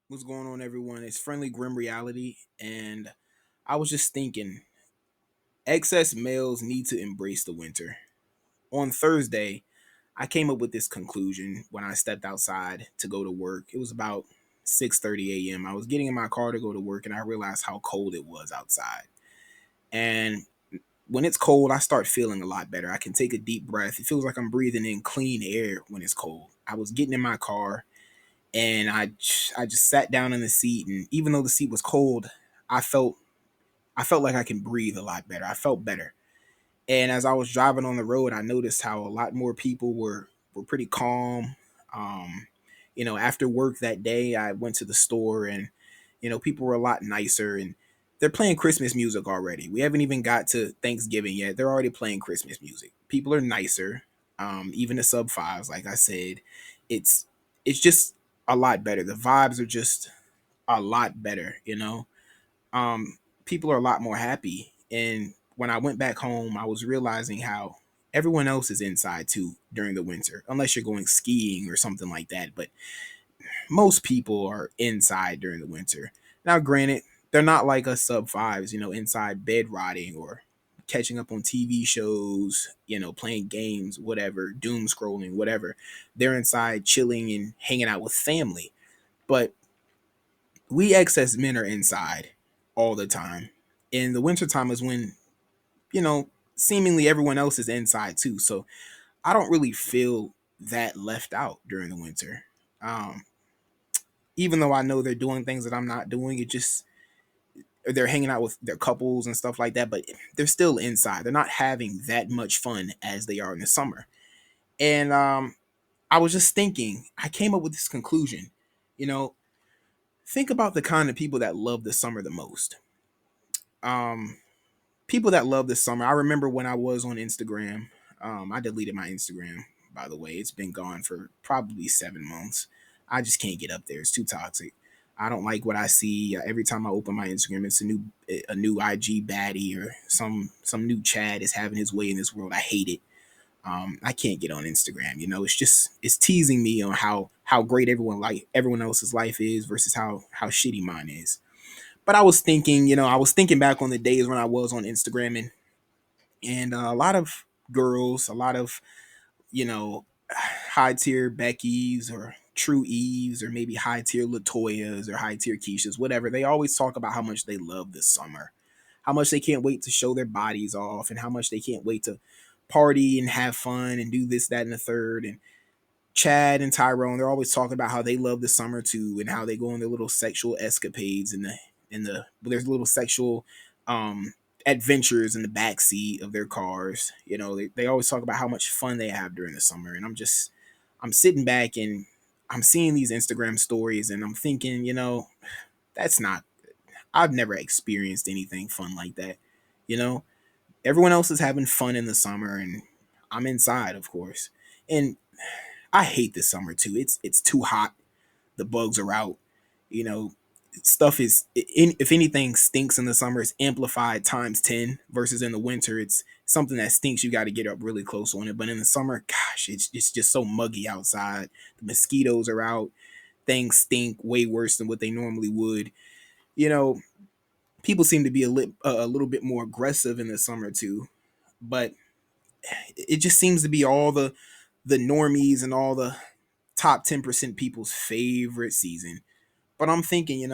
What's going on, everyone? It's Friendly Grim Reality, and I was just thinking excess males need to embrace the winter. On Thursday, I came up with this conclusion when I stepped outside to go to work. It was about 6:30 a.m. I was getting in my car to go to work, and I realized how cold it was outside. And when it's cold, I start feeling a lot better. I can take a deep breath. It feels like I'm breathing in clean air when it's cold. I was getting in my car and I just sat down in the seat, and even though the seat was cold, I felt I felt like I can breathe a lot better. I felt better. And as I was driving on the road, I noticed how a lot more people were pretty calm. Um, After work that day, I went to the store, and people were a lot nicer, and they're playing Christmas music already. We haven't even got to Thanksgiving yet. They're already playing Christmas music. People are nicer. Even the sub fives, like I said, it's it's just a lot better. The vibes are just a lot better. People are a lot more happy. And when I went back home, I was realizing how everyone else is inside too during the winter, unless you're going skiing or something like that. But most people are inside during the winter. Now, granted, they're not like us sub fives, inside bed rotting or catching up on TV shows, playing games, whatever, doom scrolling, whatever. They're inside chilling and hanging out with family. But we excess men are inside all the time. In the wintertime is when, seemingly everyone else is inside too. So I don't really feel that left out during the winter. Um, Even though I know they're doing things that I'm not doing, it just they're hanging out with their couples and stuff like that, but they're still inside. They're not having that much fun as they are in the summer. And I was just thinking, I came up with this conclusion. You know, think about the kind of people that love the summer the most. Um, People that love the summer. I remember when I was on Instagram. I deleted my Instagram, by the way. It's been gone for probably 7 months. I just can't get up there. It's too toxic. I don't like what I see. Every time I open my Instagram, it's a new IG baddie or some new Chad is having his way in this world. I hate it. I can't get on Instagram. It's teasing me on how great everyone else's life is versus how shitty mine is. But I was thinking back on the days when I was on Instagram, and a lot of girls, a lot of high tier Beckys or True Eves or maybe high tier Latoyas or high tier Keishas, whatever. They always talk about how much they love the summer, how much they can't wait to show their bodies off, and how much they can't wait to party and have fun and do this, that, and the third. And Chad and Tyrone, they're always talking about how they love the summer too, and how they go on their little sexual escapades in the there's little sexual um adventures in the back seat of their cars. They always talk about how much fun they have during the summer, and I'm sitting back and I'm seeing these Instagram stories, and I'm thinking, that's not I've never experienced anything fun like that. You know, Everyone else is having fun in the summer, and I'm inside, of course. And I hate the summer too. It's too hot. The bugs are out. You know, Stuff if anything stinks in the summer, it's amplified times 10 versus in the winter. It's something that stinks. You got to get up really close on it. But in the summer, gosh, it's just so muggy outside. The mosquitoes are out. Things stink way worse than what they normally would. You know, People seem to be a little bit more aggressive in the summer too. But it just seems to be all the normies and all the top 10% people's favorite season. But I'm thinking,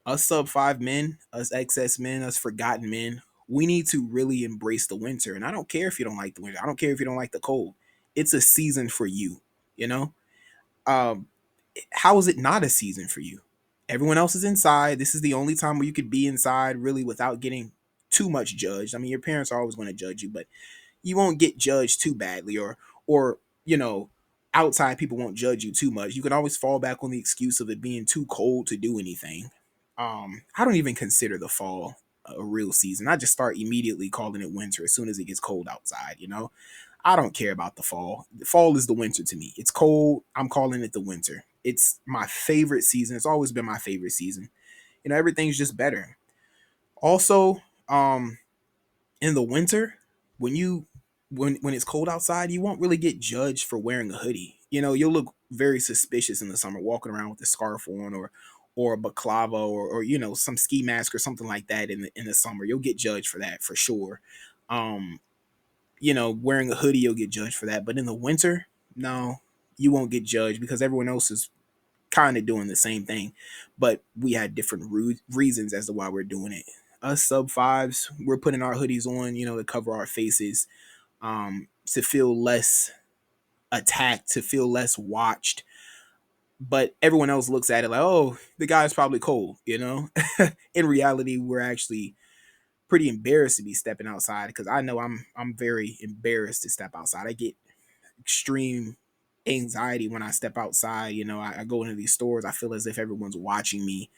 us sub five men, us excess men, us forgotten men, we need to really embrace the winter. And I don't care if you don't like the winter. I don't care if you don't like the cold. It's a season for you, you know? Um, how is it not a season for you? Everyone else is inside. This is the only time where you could be inside really without getting too much judged. I mean, your parents are always going to judge you, but you won't get judged too badly, or outside people won't judge you too much. You can always fall back on the excuse of it being too cold to do anything. I don't even consider the fall a real season. I just start immediately calling it winter as soon as it gets cold outside. I don't care about the fall. The fall is the winter to me. It's cold. I'm calling it the winter. It's my favorite season. It's always been my favorite season. Everything's just better. Also, in the winter, when you when it's cold outside, you won't really get judged for wearing a hoodie. You'll look very suspicious in the summer walking around with a scarf on, or a baklava or some ski mask or something like that in the summer, you'll get judged for that for sure. Um, wearing a hoodie, you'll get judged for that. But in the winter, no, you won't get judged because everyone else is kind of doing the same thing. But we had different reasons as to why we're doing it. Us sub fives, we're putting our hoodies on, to cover our faces, to feel less attacked, to feel less watched. But everyone else looks at it like, oh, the guy's probably cold. In reality, we're actually pretty embarrassed to be stepping outside because I know I'm very embarrassed to step outside. I get extreme anxiety when I step outside. I go into these stores. I feel as if everyone's watching me.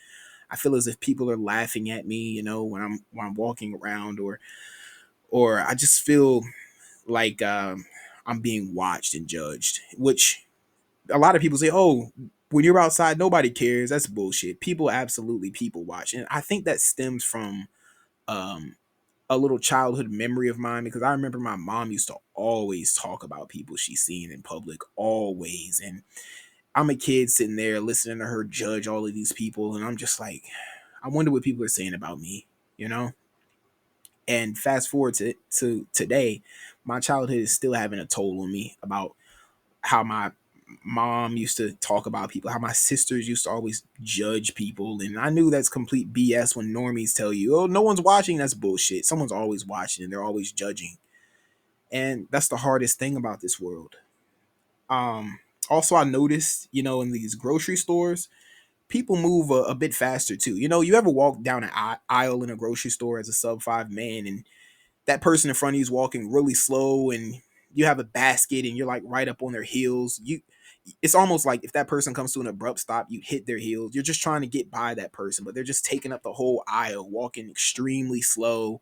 I feel as if people are laughing at me. When I'm walking around, or I just feel like I'm being watched and judged. Which a lot of people say, "Oh, when you're outside, nobody cares." That's bullshit. People absolutely people watch, and I think that stems from um, a little childhood memory of mine because I remember my mom used to always talk about people she's seen in public, always. And I'm a kid sitting there listening to her judge all of these people, and I'm just like, I wonder what people are saying about me, you know? And fast forward to today, my childhood is still having a toll on me about how my mom used to talk about people, how my sisters used to always judge people. And I knew that's complete BS when normies tell you, oh, no one's watching. That's bullshit. Someone's always watching and they're always judging. And that's the hardest thing about this world. Um, Also, I noticed, in these grocery stores, people move a bit faster too. You ever walk down an aisle in a grocery store as a sub five man, and that person in front of you is walking really slow, and you have a basket and you're like right up on their heels. It's almost like if that person comes to an abrupt stop, you hit their heels. You're just trying to get by that person, but they're just taking up the whole aisle, walking extremely slow.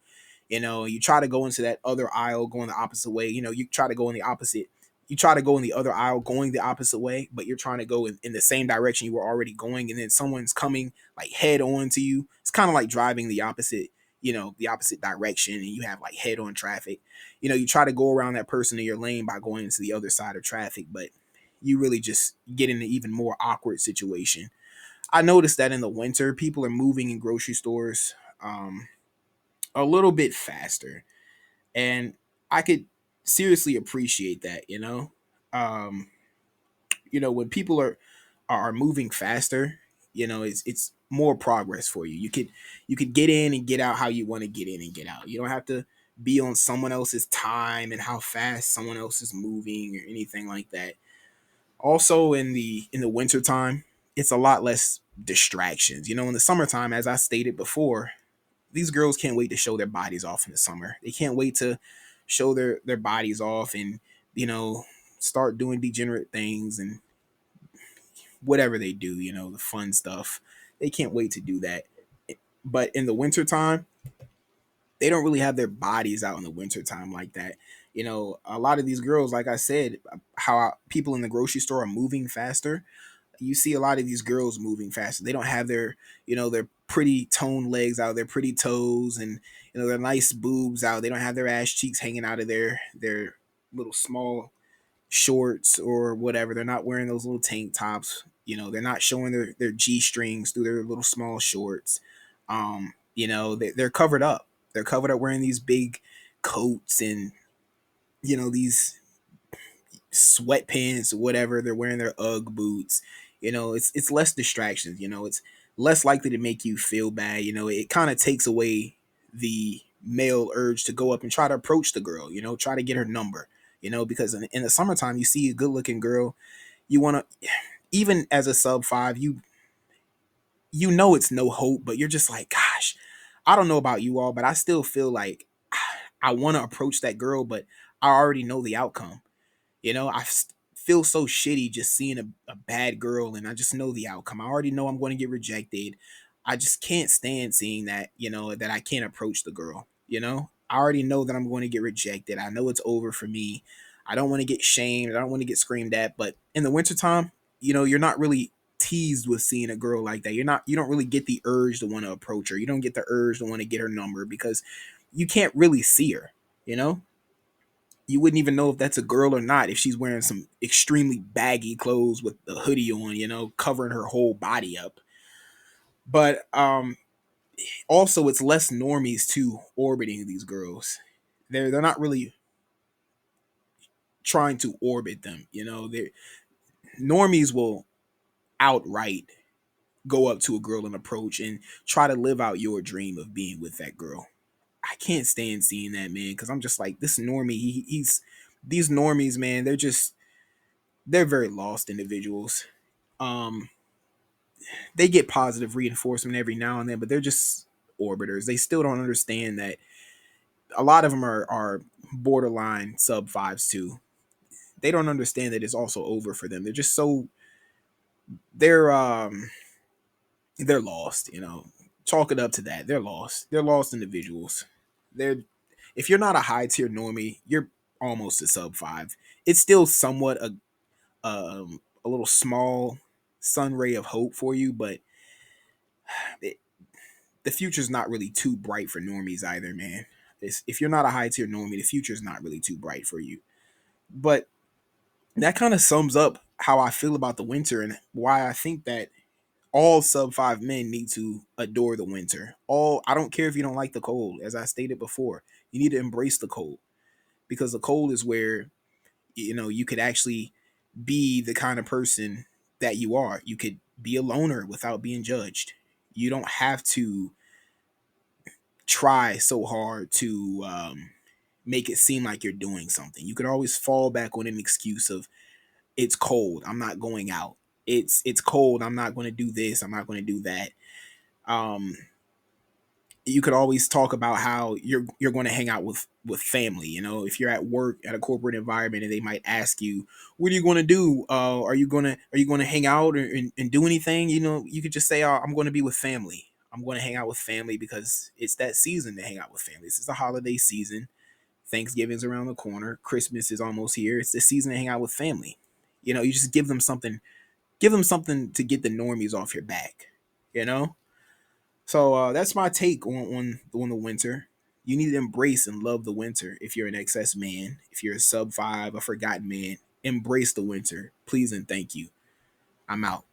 You try to go into that other aisle going the opposite way. You try to go in the opposite. You try to go in the other aisle going the opposite way, but you're trying to go in the same direction you were already going, and then someone's coming like head on to you. It's kind of like driving the opposite direction, and you have like head on traffic. You try to go around that person in your lane by going into the other side of traffic, but you really just get in an even more awkward situation. I noticed that in the winter, people are moving in grocery stores a little bit faster, and I could seriously appreciate that. Um, when people are moving faster, it's more progress for you. You could get in and get out how you want to get in and get out. You don't have to be on someone else's time and how fast someone else is moving or anything like that. Also in the winter time, it's a lot less distractions. In the summertime, as I stated before, these girls can't wait to show their bodies off in the summer. They can't wait to show their bodies off and you know start doing degenerate things and whatever they do, the fun stuff. They can't wait to do that. But in the wintertime, they don't really have their bodies out in the wintertime like that. A lot of these girls, like I said, how people in the grocery store are moving faster. You see a lot of these girls moving faster. They don't have their pretty toned legs out, their pretty toes, and their nice boobs out. They don't have their ass cheeks hanging out of their little small shorts or whatever. They're not wearing those little tank tops. They're not showing their G strings through their little small shorts. They're covered up. They're covered up wearing these big coats and these sweatpants or whatever. They're wearing their UGG boots. It's less distractions. It's less likely to make you feel bad. It kind of takes away the male urge to go up and try to approach the girl. Try to get her number. Because in the summertime, you see a good looking girl, you want to, even as a sub five, it's no hope, but you're just like, gosh, I don't know about you all, but I still feel like I want to approach that girl, but I already know the outcome. Feel so shitty just seeing a bad girl, and I just know the outcome. I already know I'm going to get rejected. I just can't stand seeing that, that I can't approach the girl. I already know that I'm going to get rejected. I know it's over for me. I don't want to get shamed. I don't want to get screamed at. But in the wintertime, you're not really teased with seeing a girl like that. You don't really get the urge to want to approach her. You don't get the urge to want to get her number because you can't really see her, you know? You wouldn't even know if that's a girl or not if she's wearing some extremely baggy clothes with the hoodie on, covering her whole body up. But also it's less normies too orbiting these girls. They're not really trying to orbit them. They normies will outright go up to a girl and approach and try to live out your dream of being with that girl. I can't stand seeing that, man, because I'm just like, this normie, he's these normies, man, they're very lost individuals. Um, they get positive reinforcement every now and then, but they're just orbiters. They still don't understand that a lot of them are borderline sub fives too. They don't understand that it's also over for them. They're just so they're um they're lost, Chalk it up to that. They're lost. They're lost individuals. They're If you're not a high tier normie, you're almost a sub five. It's still somewhat a little small sun ray of hope for you, but it, the future's not really too bright for normies either, man. If you're not a high tier normie, the future's not really too bright for you. But that kind of sums up how I feel about the winter and why I think that all sub five men need to adore the winter. I don't care if you don't like the cold, as I stated before, you need to embrace the cold because the cold is where you could actually be the kind of person that you are. You could be a loner without being judged. You don't have to try so hard to make it seem like you're doing something. You could always fall back on an excuse of it's cold, I'm not going out. It's cold, I'm not going to do this, I'm not going to do that. Um, you could always talk about how you're going to hang out with family. If you're at work at a corporate environment and they might ask you, what are you going to do? Are you going to hang out and do anything? You could just say, oh, I'm going to be with family. I'm going to hang out with family because it's that season to hang out with family. This is the holiday season. Thanksgiving's around the corner. Christmas is almost here. It's the season to hang out with family. You just give them something to get the normies off your back. You know. So that's my take on the winter. You need to embrace and love the winter. If you're an excess man, if you're a sub five, a forgotten man, embrace the winter. Please and thank you. I'm out.